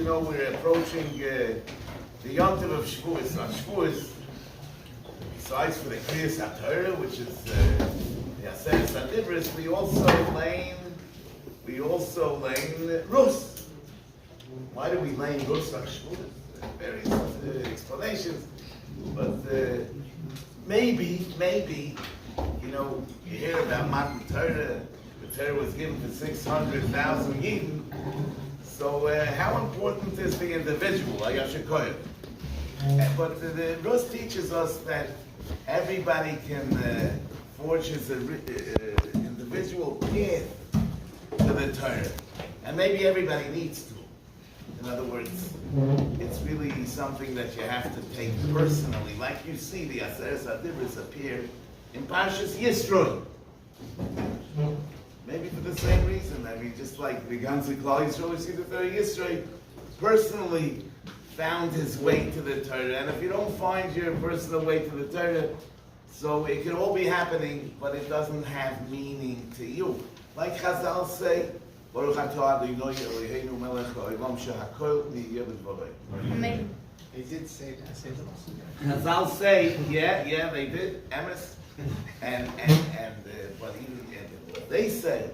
we're approaching the Yom Tov of Shavuos. On Shavuos, besides for the Kriyas HaTorah, which is the Aseres HaDibros, we also learn Rus. Why do we learn Rus on Shavuos? Various explanations, but maybe, you hear about Matan Torah. The Torah was given to 600,000 Yidden. So how important is the individual? But the Rus teaches us that everybody can forge his individual path to the Torah. And maybe everybody needs to. In other words, it's really something that you have to take personally. Like you see, the Aseres HaDibros appear in Parshas Yisro. Maybe for the same reason. I mean, just like the Ganze Klal Yisrael, we see the Torah Yisro personally found his way to the Torah. And if you don't find your personal way to the Torah, so it can all be happening, but it doesn't have meaning to you. Like Chazal say, Baruch HaTorah Adonai Eloheinu melech ha'olam shehakol niyeh b'dvarei. Amen. They did say that. Chazal say, yeah, they did, emes, and but even what they say,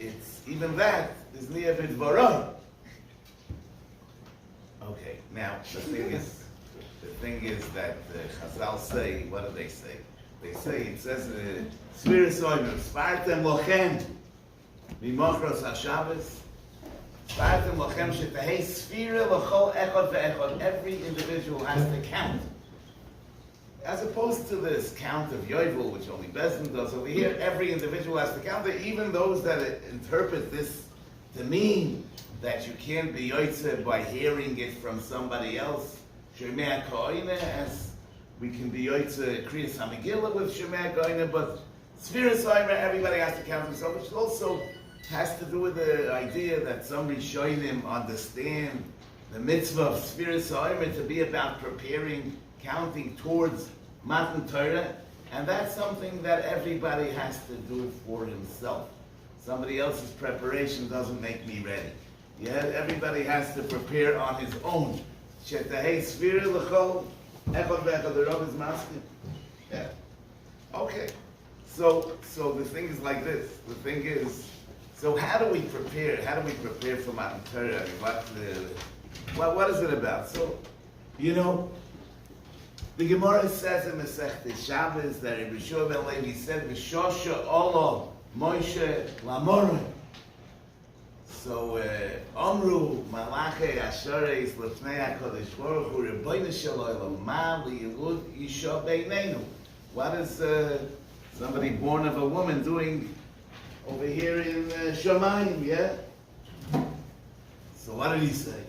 it's even that is niyeh b'dvarei. Okay, now the thing is that Chazal say, what do they say? They say it says Sfiras Omer, Spartem Lochem. Mimochros HaShabbos, Spartem Lochem Shetahei Sfira L'chol Echad Ve'echad. Every individual has to count. As opposed to this count of Yovel, which only Bezdin does over here, every individual has to count it, even those that interpret this to mean that you can't be Yotzeh by hearing it from somebody else. Shemei HaKoine, as we can be Yotzeh Kriyas HaMegillah with Shemei HaKoine, but Sfiras Omer, everybody has to count himself, which also has to do with the idea that some Rishonim understand the mitzvah of Sfiras Omer to be about preparing, counting towards Matan Torah, and that's something that everybody has to do for himself. Somebody else's preparation doesn't make me ready. Yeah, everybody has to prepare on his own. Shetahei Sfira L'chol Echad Ve'echad. The Rav is masking. Yeah. Okay. So the thing is like this. The thing is, so how do we prepare? How do we prepare for Matan Torah? What is it about? So, the Gemara says in Masechta Shabbos that Rabbi Shua ben Levi said, "V'shosha Olam Moshe Lamorah." So, Amru Malachei Ashareis Lefnei HaKadosh Baruch Hu Rebbeinu Shalom Ma Liyilud Yisha Beinenu. What is somebody born of a woman doing over here in Shamayim, yeah? So what did he say,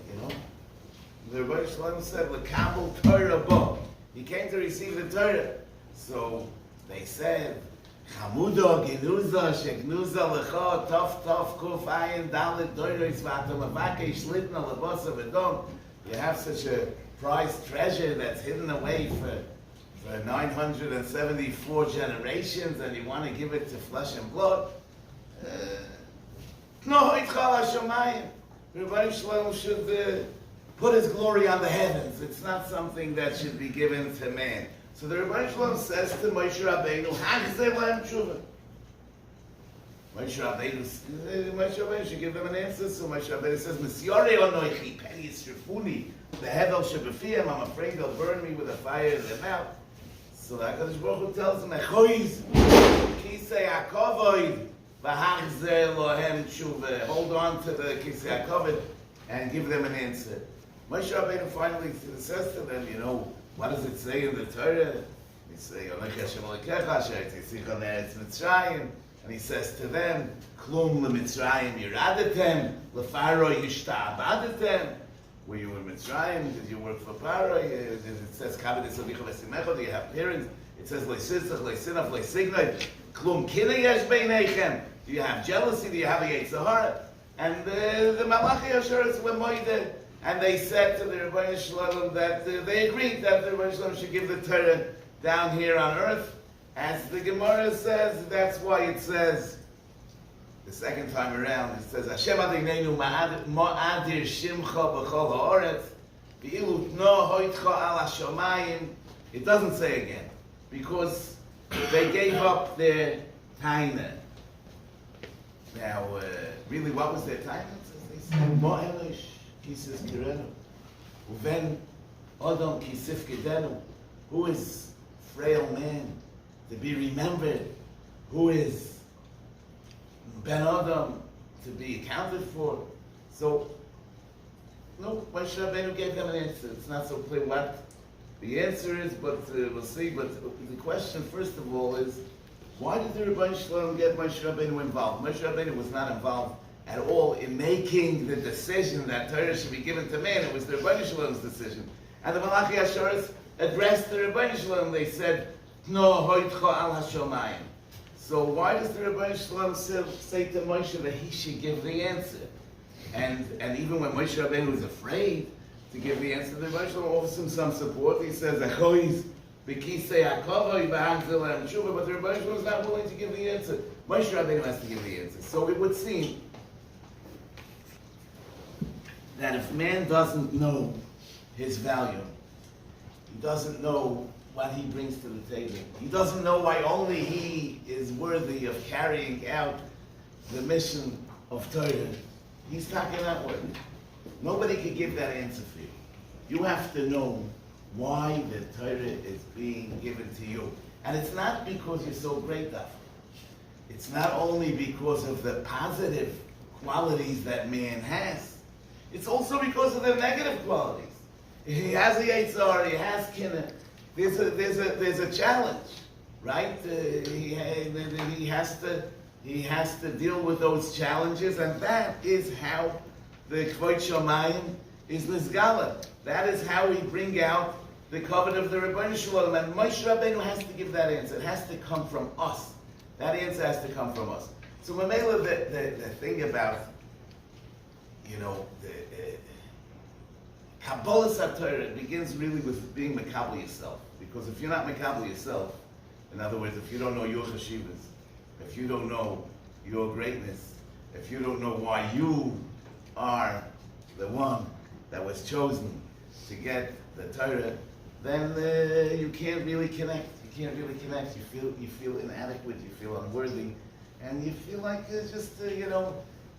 The Rebbe Shalom said, L'kabel Torah bo. He came to receive the Torah. So they said, Chamudo Genuza Sheknuza Lecha Tov Tov Kuf Ayin Dalet Doiros Vatam Avake Shlitna Lebosa Vedom. You have such a prized treasure that's hidden away for 974 generations, and you want to give it to flesh and blood. No, Heichal Hashemayim. Rebbeinu Shalom should put his glory on the heavens. It's not something that should be given to man. So the Rebbeinu Shalom says to Moshe Rabbeinu, Hachzeh lahem tshuva. Moshe Rabbeinu should give them an answer. So Moshe Rabbeinu says, Misyore onoichi pen yisrefuni behevel shebefiyam. I'm afraid they'll burn me with a fire in their mouth. So the HaKadosh Baruch Hu tells him, Echoiz kisei hakovod v'hachzeh lahem tshuva. Hold on to the kisei hakovod and give them an answer. Moshe Rabbeinu finally says to them, what does it say in the Torah? They say, Yonech Hashem Elokecha she'etz yisicha ne'eretz Mitzrayim. And he says to them, Klum leMitzrayim yiradetem, leFaro yishta'abadetem. Were you in Mitzrayim? Did you work for Paro? It says, Kabed Esavicha Vesimecha. Do you have parents? It says, Le'sitzach, Le'sinach, Le'signoi. Klum kina yesh beinechem. Do you have jealousy? Do you have a Yetzer Hara? And the Malachi Asheretz were moided. And they said to the Rebbeinu Shalom that they agreed that the Rebbeinu Shalom should give the Torah down here on earth. As the Gemara says, that's why it says the second time around, it says, Hashem Adonenu ma'adir shimcha b'chol ha'oretz, v'ilu tno hoitcha al hashomayim. It doesn't say again, because they gave up their taina. Now, really, what was their taina? They said, Mo elish, kisis kirenu, uven odom kisif kedenu. Who is frail man to be remembered? Who is Ben Adam to be accounted for? So, no, Moshe Rabbeinu gave them an answer. It's not so clear what the answer is, but we'll see. But the question, first of all, is why did the Rebbeinu Shalom get Moshe Rabbeinu involved? Moshe Rabbeinu was not involved at all in making the decision that Torah should be given to man. It was the Rebbeinu Shalom's decision. And the Malachi Asheris addressed the Rebbeinu Shalom. They said, "No hoitcha al hashomayim." So why does the Rebbeinu Shalom say to Moshe that he should give the answer? And even when Moshe Rabbeinu was afraid to give the answer, the Rebbeinu Shalom offers him some support. He says, "Achois b'kisei hakovoi v'hangzil ha'mshuva," but the Rebbeinu Shalom is not willing to give the answer. Moshe Rabbeinu has to give the answer. So it would seem that if man doesn't know his value, he doesn't know what he brings to the table, he doesn't know why only he is worthy of carrying out the mission of Torah, he's talking that way. Nobody can give that answer for you. You have to know why the Torah is being given to you. And it's not because you're so great, Daf. It's not only because of the positive qualities that man has. It's also because of the negative qualities. He has the Yitzhar, he has Kinna. There's a challenge, right? He has to deal with those challenges, and that is how the Kvod Shomayim is Nizgala. That is how we bring out the covenant of the Rebbeinu Shalom. And Moshe Rabbeinu has to give that answer. It has to come from us. That answer has to come from us. So Mamela, the thing about, the Kabolas HaTorah, it begins really with being Mekabel yourself. Because if you're not Mekabel yourself, in other words, if you don't know your chashivas, if you don't know your greatness, if you don't know why you are the one that was chosen to get the Torah, then you can't really connect. You can't really connect. You feel inadequate. You feel unworthy, and you feel like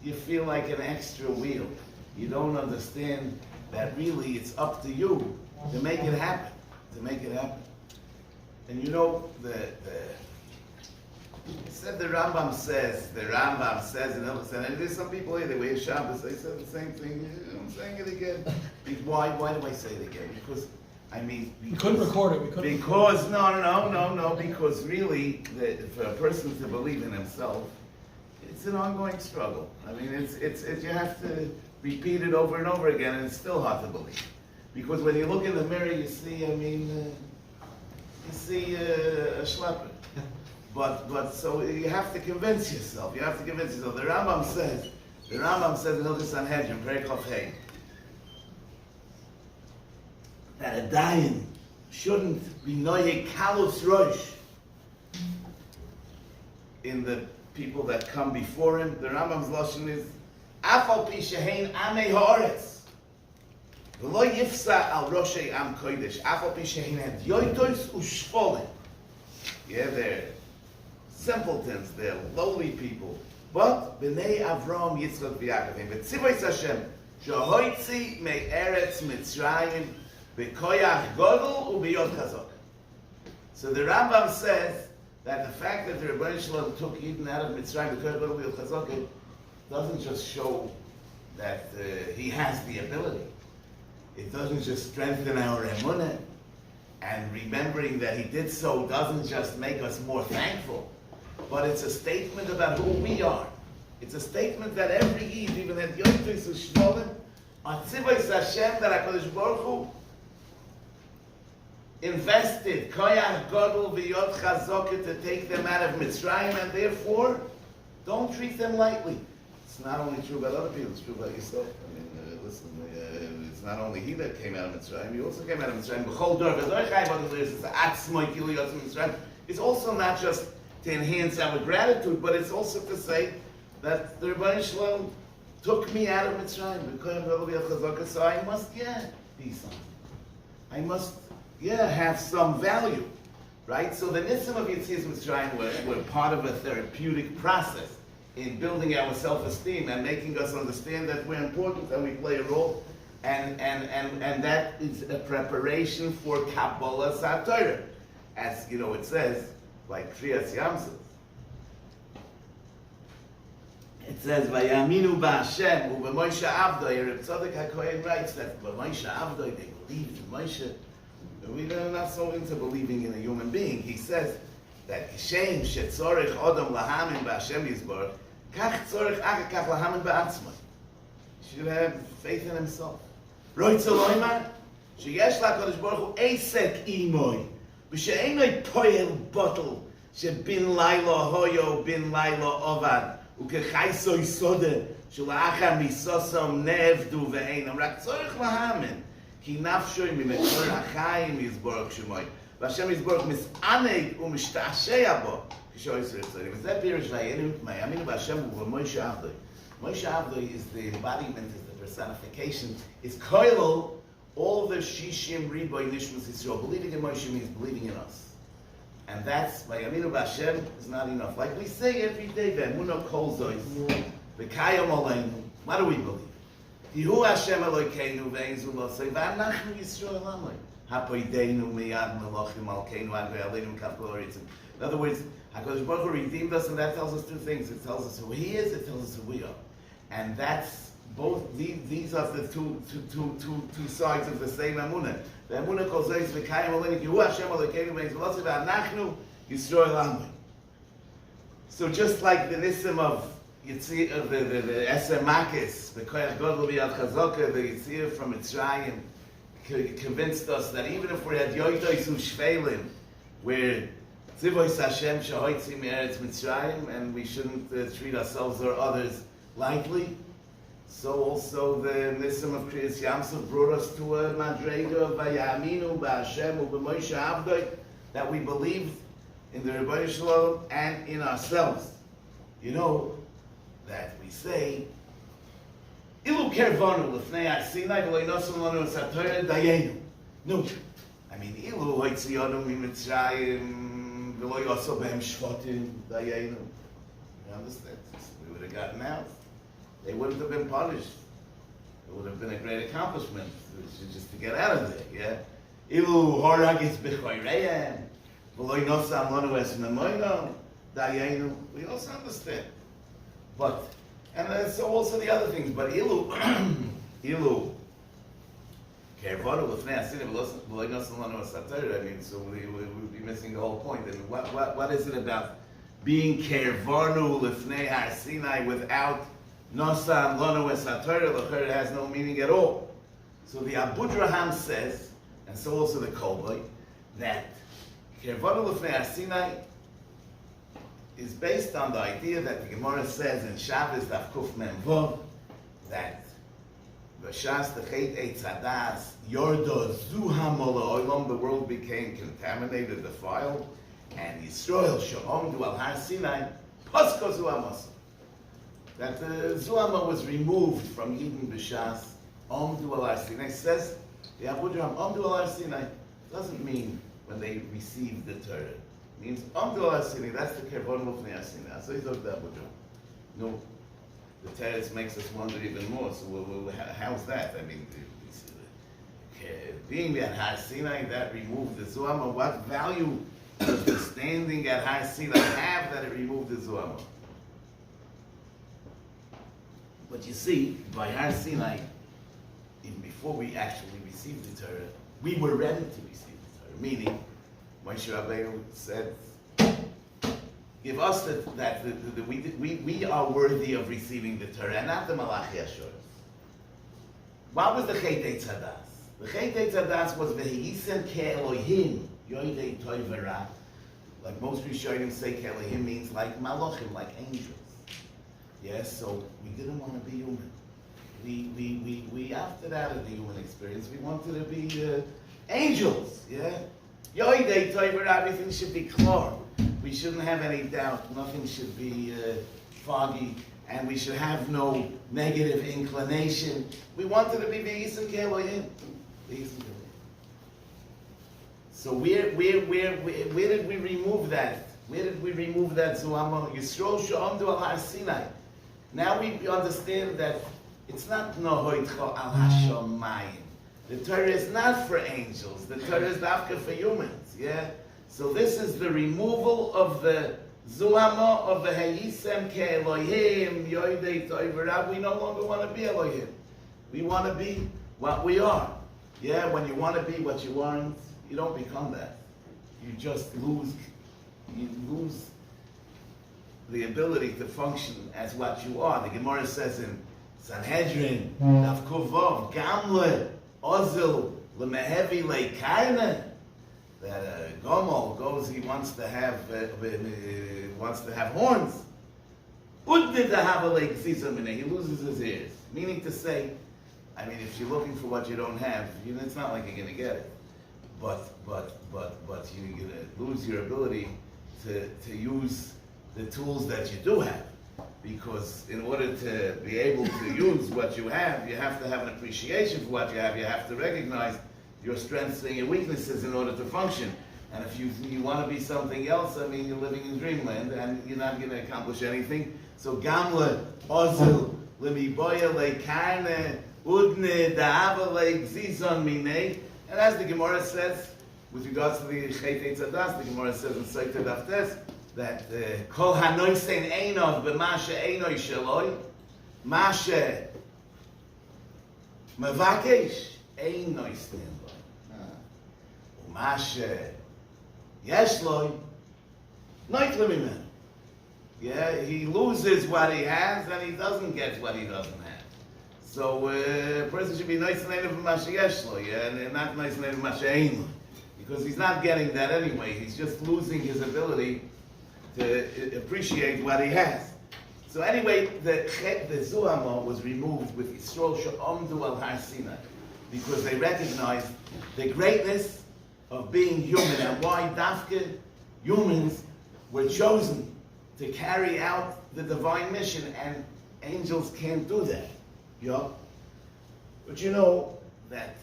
you feel like an extra wheel. You don't understand that really it's up to you to make it happen. To make it happen. And the Rambam says, and there's some people here, they wear Shabbos, they said the same thing, I'm saying it again. Why do I say it again? Because, we couldn't record it, no, because really, for a person to believe in himself, it's an ongoing struggle. It's you have to repeat it over and over again, and it's still hard to believe. Because when you look in the mirror, you see, you see a schlepper. But so you have to convince yourself. The Rambam says in Hilchos Sanhedrin, Perek Chaf Hey, that a dayan shouldn't be noyeg kalus rosh in the people that come before him. The Rambam's lashon is afal pi shehein amei haaretz. V'lo yifsa al roshei am kodesh, afal pi shehein et yoitos ushfolim. Yeah, they're simpletons, they're lowly people. But b'nei Avram, Yitzchak, v'Yaakov, v'tzivois Hashem, shehoitzi me'eretz Mitzrayim, b'koyach godol u'biyod chazok. So the Rambam says that the fact that the Rebbeinu Shalom took Yidden out of Mitzrayim, b'koyach godol u'biyod chazok, doesn't just show that he has the ability. It doesn't just strengthen our emunah, and remembering that he did so doesn't just make us more thankful, but it's a statement about who we are. It's a statement that every Yid, even at Yom Tov Shvolim, on Tzivos Hashem, that HaKadosh Baruch Hu invested Koyach Godol v'Yod Chazok to take them out of Mitzrayim, and therefore, don't treat them lightly. It's not only true about other people, it's true about yourself. It's not only he that came out of Mitzrayim, he also came out of Mitzrayim. It's also not just to enhance our gratitude, but it's also to say, that the Rebbeinu Shalom took me out of Mitzrayim, so I must, be something. I must, have some value, right? So the Nisim of Yetzias Mitzrayim were part of a therapeutic process in building our self-esteem and making us understand that we're important and we play a role, and that is a preparation for Kabolas HaTorah, as it says, like Kriyas Yamsuf. It says, "Vayaminu ba'Hashem u'b'Moshe Avdoi." Reb Tzadok HaKohen writes that b'Moshe Avdoi they believed in Moshe. We're not so into believing in a human being. He says that Kishem shetzorich Adam lahamin b'Hashem Yisborach, kach tzorich achakach lahamin ba'atzmai. He should have faith in himself. Roitza loymar sheyesh la'Kadosh Baruch Hu eisek imoi b'she'enoi poel bottle shebin lailo hoyo bin lailo ovad. וכחייסו יסודה שלאחר מיסוסום נעבדו ואינם רק צורך להאמין כי נפשוי ממקור החיים יסבורך שמוי והשם יסבורך מסענג ומשתעשע בו כשהוא ישראל צורים וזה פירוש ויאמינו בהשם ובמוישה עבדוי. Moshe Avdoi is the embodiment, is the personification, is koilol all the shishim riboy nishmas Yisrael. Believing in Moshe means believing in us. And that's, Vayaminu B'Hashem is not enough. Like we say every day, Ve'emuno kol zois, V'kayom oleinu. What do we believe? Tihu Hashem Elokeinu ve'ein zu lo sei, V'anachnu Yisrael amoi. Hapoideinu miyad melochim alkeinu ad ve'aleinu kaf gloritzim. In other words, HaKadosh Baruch Hu redeemed us, and that tells us two things. It tells us who He is, it tells us who we are. And that's both, these are the two sides of the same Amunah. The Amunah kol zois v'kayim oleinu, Tihu Hashem Elokeinu ve'ein zu lo sei, V'anachnu Yisrael amoi. So just like the Nisim of Yitzir, the Eser Makis, the Koyach Godel B'Yad Chazaka, the Yitzir from Mitzrayim, convinced us that even if we had Yoidois U'Shvelim, where Tzivois Hashem Shehoitzi Me'eretz Mitzrayim, and we shouldn't treat ourselves or others lightly, so also the Nisim of Kriyas Yamsuf brought us to a Madrega of Vayaminu B'Hashem U'B'Moshe Avdoi, that we believe in the Rebbeinu Shalom and in ourselves. You know that we say, Ilu kervonu l'fnei ha'sinai v'lo yinosu lanu es HaTorah dayenu. No, I mean, Ilu hoitzionu miMitzrayim v'lo yosu behem shvotim dayenu. You understand? We would have gotten out. They wouldn't have been punished. It would have been a great accomplishment just to get out of there. Yeah. Ilu horagis b'choyreim v'lo yinosu lanu es memoino dayenu. We also understand, but. And so also the other things, but ilu, kervonu l'fnei hasinim v'lo yinosu lanu es HaTorah. I mean, so we would be missing the whole point. And what is it about being kervonu l'fnei ha'sinai without nosan lanu es HaTorah? L'chor it has no meaning at all. So the Abudraham says, and so also the Kolboy, that kervonu l'fnei ha'sinai is based on the idea that the Gemara says in Shabbos Daf Kuf Mem Vav that V'shas Techet Eitz Hadas Yordo Zuham Olam, the world became contaminated, defiled, and Yisrael Shehomdu Al Har Sinai Pasko Zuhamos, that the Zuhama was removed from Eden B'shas Omdu Al Har Sinai. Says the Abudraham, Omdu Al Har Sinai doesn't mean when they received the Torah. Means Omdu Al Har Sinai, that's the Kervon L'fnei Hasinai. So he's talking about no, the teretz makes us wonder even more. So how's that? I mean, being at Har Sinai, that removed the Zuhama. What value does the standing at Har Sinai have that it removed the Zuhama? But you see, by Har Sinai, even before we actually received the Torah, we were ready to receive the Torah. Meaning, Moshe Rabbeinu said, give us that we are worthy of receiving the Torah, and not the Malachi Ashur. What was the Chet Eitz Hadas? The Chet Eitz Hadas was V'hiyisen ke'elohim, yoidei toy v'ra. Like most Rishonim say, ke'elohim means like Malachim, like angels. Yes, so we didn't want to be human. We opted out of the human experience. We wanted to be angels, yeah? Yoidei toy v'ra, everything should be clear. We shouldn't have any doubt. Nothing should be foggy. and we should have no negative inclination. We wanted to be V'yisem Ke'Elohim. So where did we remove that? Where did we remove that Zuhama? Yisrael she'amdu al Har Sinai. Now we understand that it's not Nohoitcha al Hashamayim. The Torah is not for angels. The Torah is dafka for humans. Yeah. So this is the removal of the Zuhama of the Hayisem Ke'Elohim Yoidei Toiverav. We no longer want to be Elohim. We want to be what we are. Yeah. When you want to be what you aren't, you don't become that. You just lose. You lose the ability to function as what you are. The Gemara says in Sanhedrin, Daf Kuvov, Gamle, Ozil, Lemehevi Leikaina, that Gomel goes, he wants to have horns. Udnid Havalek Zizamine, he loses his ears. Meaning to say, I mean, if you're looking for what you don't have, it's not like you're going to get it. But you're going to lose your ability to use the tools that you do have. Because in order to be able to use what you have to have an appreciation for what you have. You have to recognize your strengths and your weaknesses in order to function. And if you want to be something else, I mean, you're living in dreamland and you're not going to accomplish anything. So Gamle, Ozil, Lemiboya, Lekarne, Udne, Da'ava, Zizon, Mine. And as the Gemara says, with regards to the Chet Eitzadas, the Gemara says in Seiter Daftes that Kol Hanoisen Einov b'Mashe Einoi Sheloi, Mashe Mevakesh Einoi Standloi, Mashe Yeshloi Noitli Mimenu. Yeah, he loses what he has and he doesn't get what he doesn't have. So a person should be nice and native of Mashe Yeshloi, and not nice and native of Mashe Einoi. Because he's not getting that anyway. He's just losing his ability to appreciate what he has. So anyway, the Zuhama was removed with Yisrael she'amdu al Har Sinai because they recognized the greatness of being human and why dafka humans were chosen to carry out the divine mission, and angels can't do that. Yeah? But you know that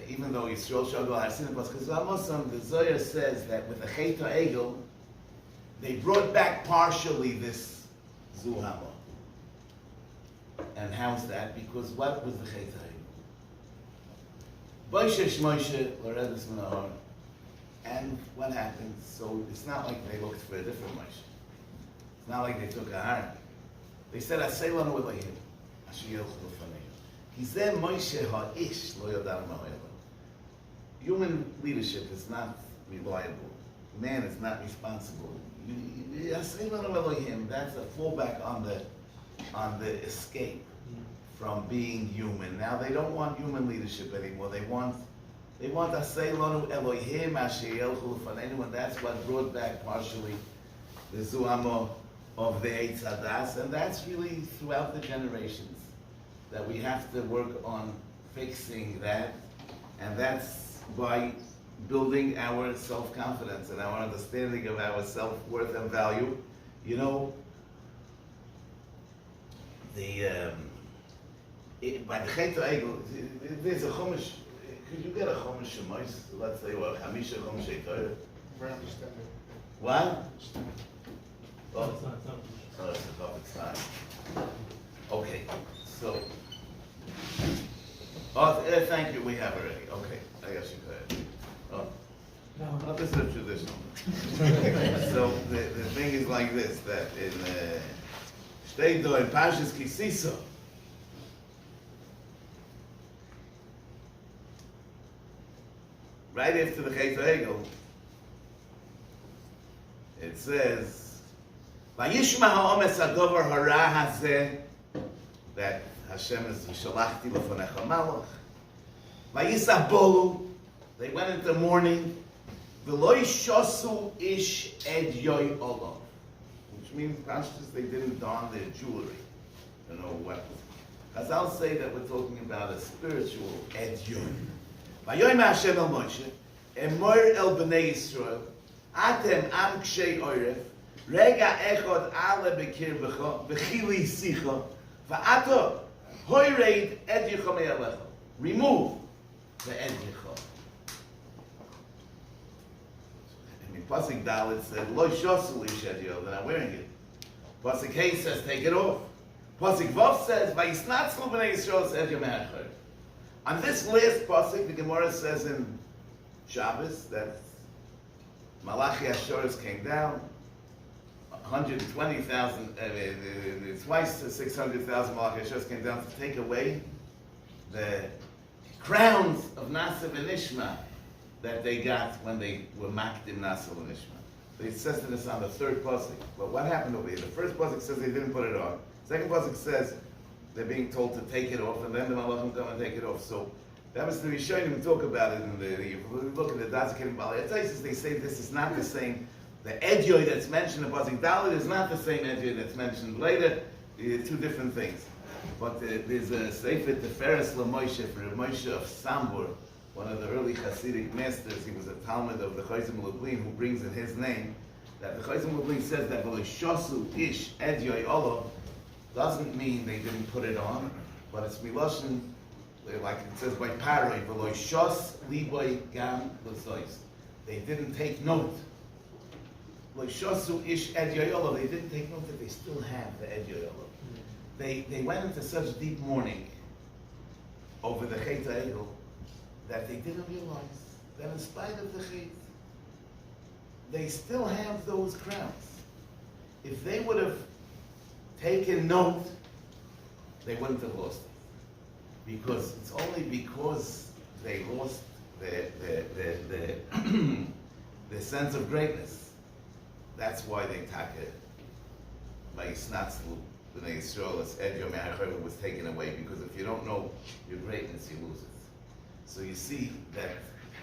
even though Yisrael Shagol Harsinah was Chazal the Zohar says that with the Chet HaEgel, they brought back partially this Zuhama. And how's that? Because what was the Chet HaEgel? Boishe Shmoishe Loredes Menahor. And what happened? So it's not like they looked for a different Moshe. It's not like they took a heart. They said, Asay lanu Elohim, Asher Yelchu L'fanei. Human leadership is not reliable. Man is not responsible. That's a fallback on the escape from being human. Now they don't want human leadership anymore. They want Asay lanu Elohim Asher Yelchu L'fanei, and that's what brought back partially the Zuhama of the Eitz Hadas, and that's really throughout the generations. That we have to work on fixing that, and that's by building our self-confidence and our understanding of our self-worth and value. You know, by the Chet HaEgel, there's a Chumash. Could you get a Chumash Shemais? Let's say, well, Chamisha Chumash HaTorah. What? Oh, it's a topic time. Okay. So, thank you, we have already. Okay, I guess you could. Oh, no, this is traditional. So, the thing is like this, that in Shteido in Pashas Kisisa, right after the Chet HaEgel, it says, Vayishma ha'omes hadover hara hazeh, that Hashem is Shalachti L'Fonecha Malach. Vayisabolu, they went into mourning. V'loi shosu ish ed yoy olov, which means they didn't don their jewelry, weapons. Chazal say that we're talking about a spiritual ed yoy. Vayoyim Hashem el Moshe, emor el bnei Yisrael, atem am kshei oref, Rega echod ale bekirbecha, bechili sicha, va'ato hoireid ed yicha me'alecha. Remove the ed yicha. I mean, Pasuk Dalet said, Lo shosul ish ed yicha, they're not wearing it. Pasuk Hey says, take it off. Pasuk Vav says, Vayisnatzlu b'nei Yisrael ed yicha me'achar. On this last pasuk, the Gemara says in Shabbos that Malachi Ashoris came down, 120,000, twice 600,000 Malachi Ashoris came down to take away the crowns of Nasiv and Ishma that they got when they were Makdim Nasiv and Ishma. It says this on the third pasuk. But what happened over here? The first pasuk says they didn't put it on. Second pasuk says they're being told to take it off, and then the Malachim come and take it off. So that was the Rishonim who talk about it in the. If we look at the Dazakim Bali, they say this is not the same. The Edyoy that's mentioned in Pasuk Dalet is not the same Edyoy that's mentioned later. Two different things. But there's a Sefer Teferes LaMoshe for Moshe of Sambor, one of the early Hasidic masters. He was a Talmud of the Chayzim Lublin, who brings in his name that the Chayzim Lublin says that V'lo ish Edyoy Olo doesn't mean they didn't put it on, but it's Miloshin, like it says by Paroi, V'lo shos liboy gam l'sois. They didn't take note. Shosu ish edyoyolo. They didn't take note that they still have the edyoyolo. They went into such deep mourning over the Chet HaEgel that they didn't realize that in spite of the Chet, they still have those crowns. If they would have taken note, they wouldn't have lost it. Because it's only because they lost their sense of greatness. That's why they take it. Vayisnatzlu b'nei Yisrael as Ed Yom HaChorah was taken away, because if you don't know your greatness, you lose it. So you see that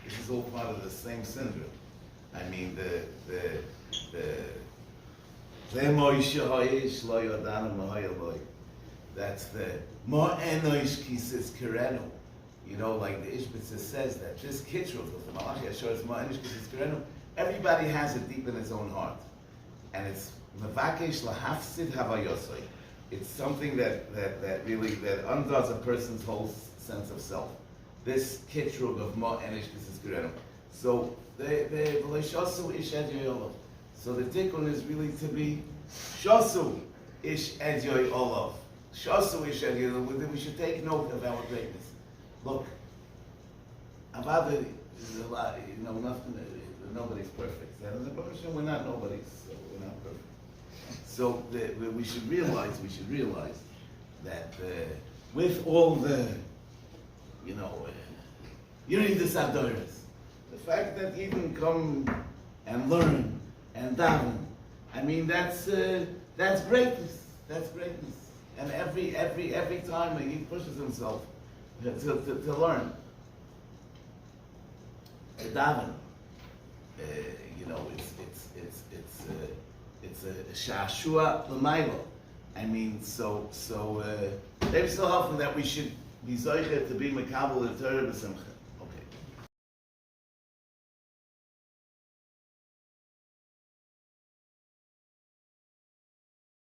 this is all part of the same syndrome. I mean, that's the Ma enoish kisis kerenu. You know, like the Ishbitzer says that this kitruf of the Malachi Ashoris Ma enoish kisis kerenu, everybody has it deep in his own heart. And it's mevakesh lahafsid havayosoi. It's something that really undoes a person's whole sense of self. This kitrug of ma enish kisis kerenu. So the shosu ish ed yoyolov. So the tikkun is really to be shosu ish ed yoyolov. Shosu ish ed yoyolov. We should take note of our greatness. Look, Avada is a lot. You know, nothing. Nobody's perfect. We're not nobodies, so we're not perfect. So we should realize that with all the, you read the HaTorahs, the fact that you can come and learn and daven, I mean that's greatness. That's greatness. And every time he pushes himself to learn, to daven. It's a shashua l'maylo. I mean, so they're still helping that we should be zoicher to be makabel the Torah b'simcha.